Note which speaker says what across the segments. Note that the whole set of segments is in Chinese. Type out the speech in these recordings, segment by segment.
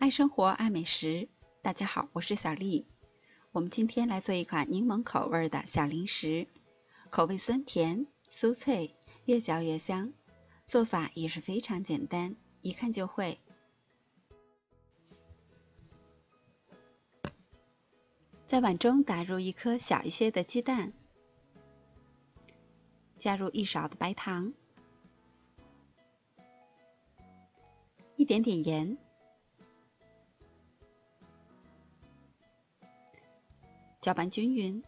Speaker 1: 爱生活，爱美食。大家好，我是小丽。我们今天来做一款柠檬口味的小零食，口味酸甜酥脆，越嚼越香。做法也是非常简单，一看就会。在碗中打入一颗小一些的鸡蛋，加入1勺的白糖，一点点盐，搅拌均匀。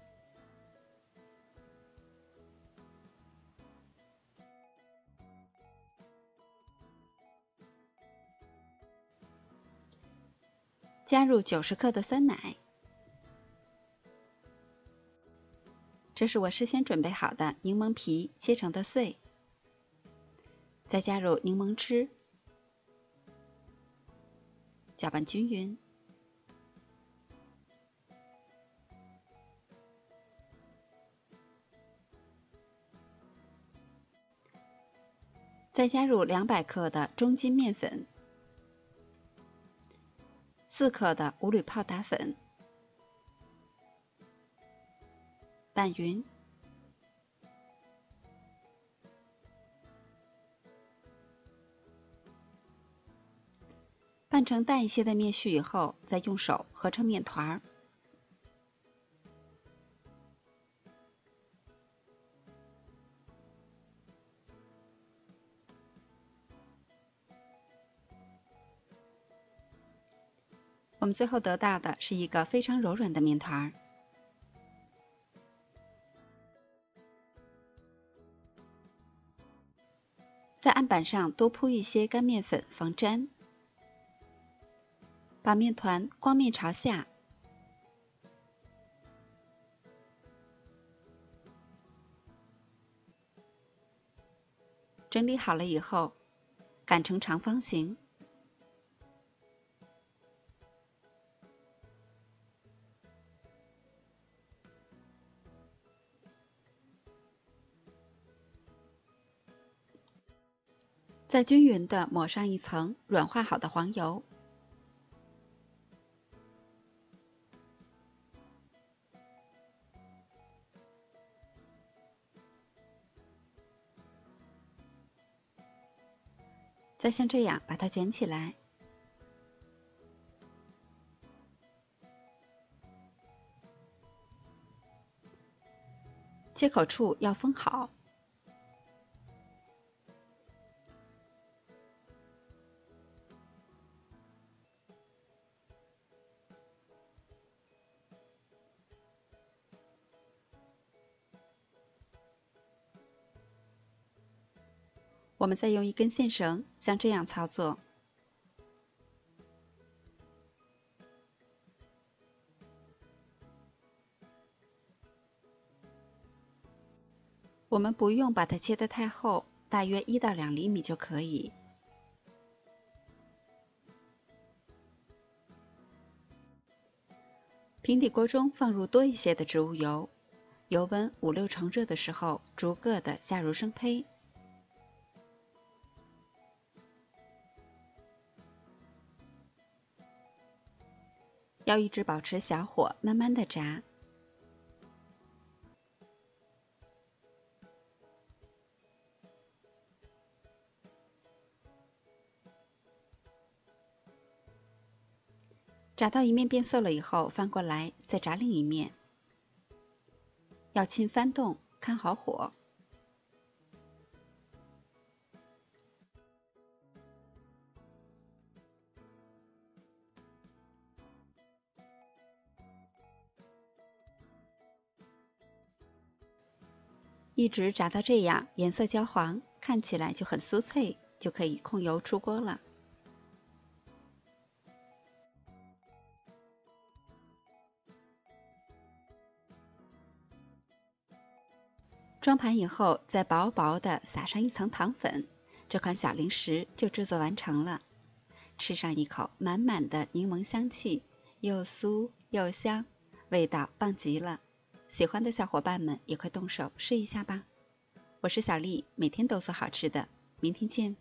Speaker 1: 加入90克的酸奶，这是我事先准备好的柠檬皮切成的碎，再加入柠檬汁，搅拌均匀。再加入200克的中筋面粉，4克的无铝泡打粉，拌匀。拌成淡一些的面絮以后，再用手合成面团儿。我们最后得到的是一个非常柔软的面团儿。在案板上多铺一些干面粉防粘，把面团光面朝下，整理好了以后，擀成长方形。再均匀地抹上一层软化好的黄油。再像这样把它卷起来。切口处要封好。我们再用一根线绳，像这样操作。我们不用把它切得太厚，大约1到2厘米就可以。平底锅中放入多一些的植物油，油温5、6成热的时候，逐个的下入生胚。要一直保持小火，慢慢的炸。炸到一面变色了以后，翻过来再炸另一面。要勤翻动，看好火。一直炸到这样，颜色焦黄，看起来就很酥脆，就可以控油出锅了。装盘以后，再薄薄的撒上一层糖粉，这款小零食就制作完成了。吃上一口，满满的柠檬香气，又酥又香，味道棒极了。喜欢的小伙伴们也快动手试一下吧。我是小丽，每天都做好吃的，明天见。